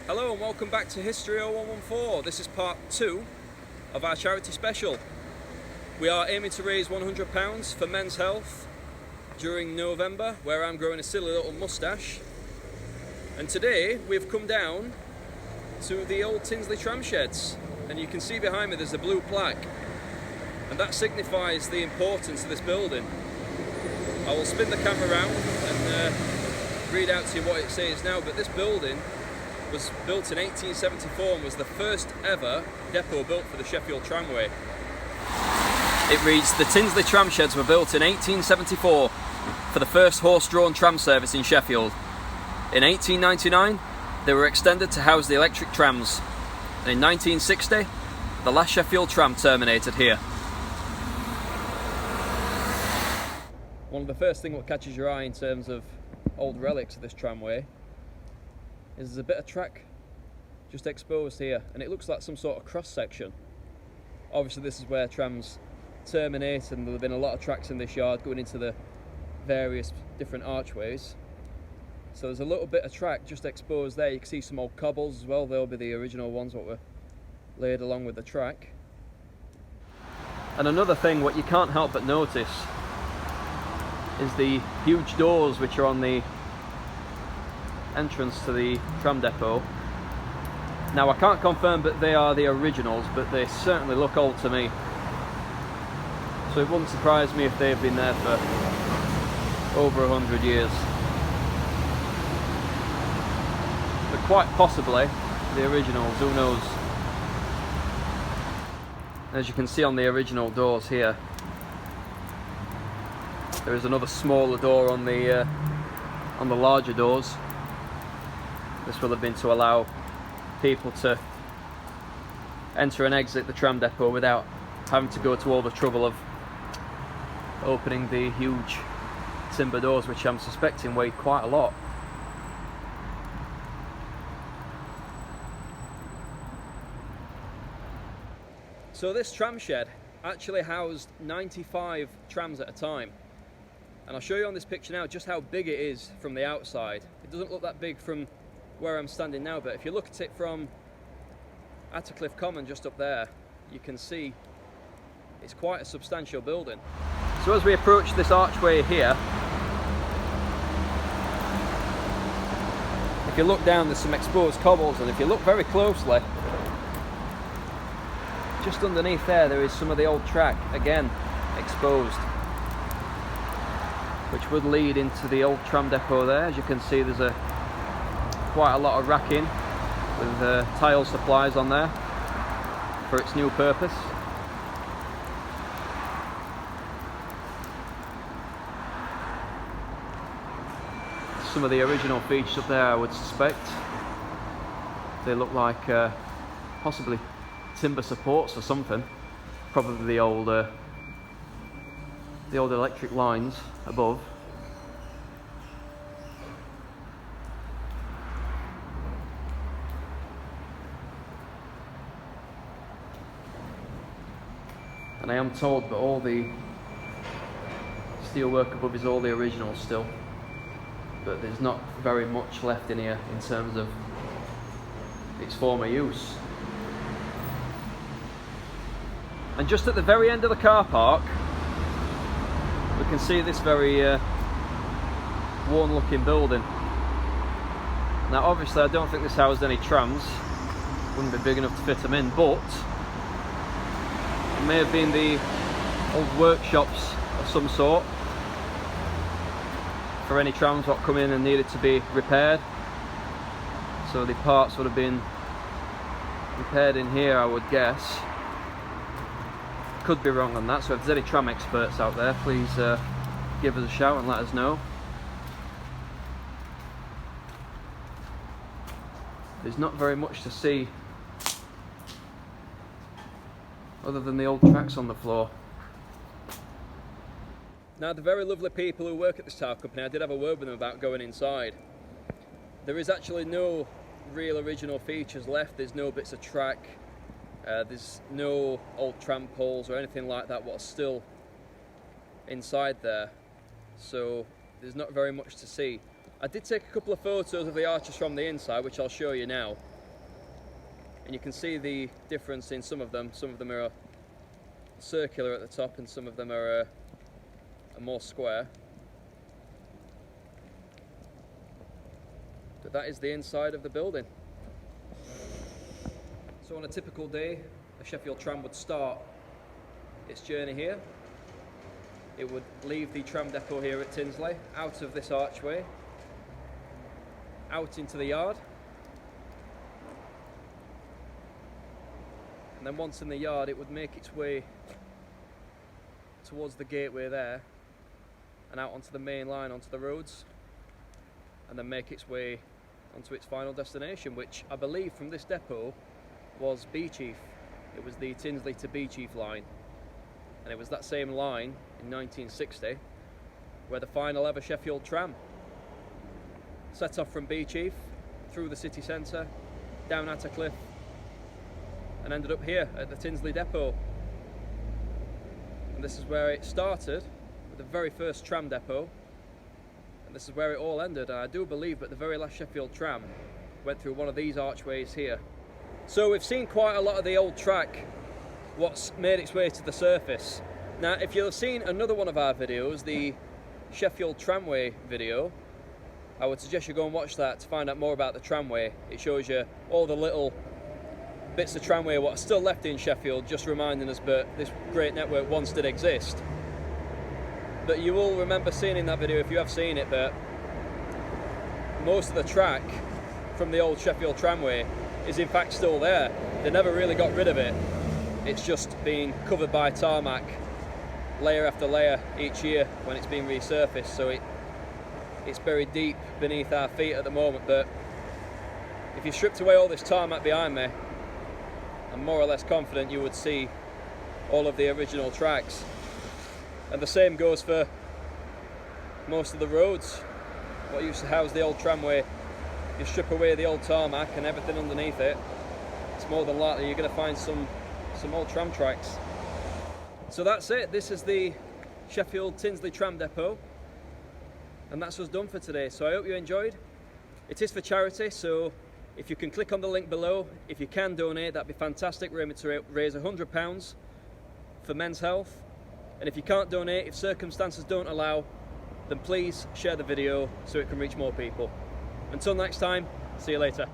Hello and welcome back to History 0114. This is part 2 of our charity special. We are aiming to raise £100 for men's health during November, where I'm growing a silly little moustache. And today we've come down to the old Tinsley Tram sheds, and you can see behind me there's a blue plaque, and that signifies the importance of this building. I will spin the camera around and read out to you what it says now, but this building was built in 1874 and was the first ever depot built for the Sheffield tramway. It reads, the Tinsley Tram sheds were built in 1874 for the first horse-drawn tram service in Sheffield. In 1899 they were extended to house the electric trams, and in 1960 the last Sheffield tram terminated here. One of the first things that catches your eye in terms of old relics of this tramway is there's a bit of track just exposed here, and it looks like some sort of cross section. Obviously this is where trams terminate, and there have been a lot of tracks in this yard going into the various different archways. So there's a little bit of track just exposed there. You can see some old cobbles as well. They'll be the original ones what were laid along with the track. And another thing what you can't help but notice is the huge doors which are on the entrance to the tram depot. Now I can't confirm that they are the originals, but they certainly look old to me. So it wouldn't surprise me if they've been there for over 100 years. But quite possibly the originals, who knows. As you can see on the original doors here, there is another smaller door on the larger doors. This will have been to allow people to enter and exit the tram depot without having to go to all the trouble of opening the huge timber doors, which I'm suspecting weighed quite a lot. So this tram shed actually housed 95 trams at a time. And I'll show you on this picture now just how big it is from the outside. It doesn't look that big from where I'm standing now, but if you look at it from Attercliffe Common just up there, you can see it's quite a substantial building. So as we approach this archway here, if you look down, there's some exposed cobbles, and if you look very closely, just underneath there is some of the old track, again exposed, which would lead into the old tram depot there. As you can see, there's quite a lot of racking with tile supplies on there for its new purpose. Some of the original features up there, I would suspect. They look like possibly timber supports or something. Probably the old electric lines above. And I am told that all the steelwork above is all the original still, but there's not very much left in here in terms of its former use. And just at the very end of the car park, we can see this very worn looking building. Now obviously I don't think this housed any trams, wouldn't be big enough to fit them in, but it may have been the old workshops of some sort for any trams that come in and needed to be repaired. So the parts would have been repaired in here, I would guess. Could be wrong on that, so if there's any tram experts out there, please give us a shout and let us know. There's not very much to see other than the old tracks on the floor. Now the very lovely people who work at this tower company, I did have a word with them about going inside. There is actually no real original features left. There's no bits of track, there's no old tram poles or anything like that what's still inside there, so there's not very much to see. I did take a couple of photos of the arches from the inside, which I'll show you now, and you can see the difference in some of them. Some of them are circular at the top and some of them are more square. But that is the inside of the building. So on a typical day, a Sheffield tram would start its journey here. It would leave the tram depot here at Tinsley, out of this archway, out into the yard, and then once in the yard it would make its way towards the gateway there and out onto the main line, onto the roads, and then make its way onto its final destination, which I believe from this depot was Beechief. It was the Tinsley to Beechief line, and it was that same line in 1960 where the final ever Sheffield tram set off from Beechief through the city centre, down Attercliffe, and ended up here at the Tinsley depot. And this is where it started, with the very first tram depot, and this is where it all ended. And I do believe that the very last Sheffield tram went through one of these archways here. So we've seen quite a lot of the old track, what's made its way to the surface. Now, if you've seen another one of our videos, the Sheffield tramway video, I would suggest you go and watch that to find out more about the tramway. It shows you all the little bits of tramway what are still left in Sheffield, just reminding us that this great network once did exist. But you will remember seeing in that video, if you have seen it, that most of the track from the old Sheffield tramway is in fact still there. They never really got rid of it. It's just been covered by tarmac layer after layer each year when it's been resurfaced, so it's buried deep beneath our feet at the moment. But if you stripped away all this tarmac behind me, I'm more or less confident you would see all of the original tracks. And the same goes for most of the roads, what used to house the old tramway. You strip away the old tarmac and everything underneath it, it's more than likely you're going to find some old tram tracks. So that's it. This is the Sheffield Tinsley tram depot, and that's us done for today. So I hope you enjoyed. It is for charity, so if you can click on the link below, if you can donate, that'd be fantastic. We're aiming to raise £100 for men's health. And if you can't donate, if circumstances don't allow, then please share the video so it can reach more people. Until next time, see you later.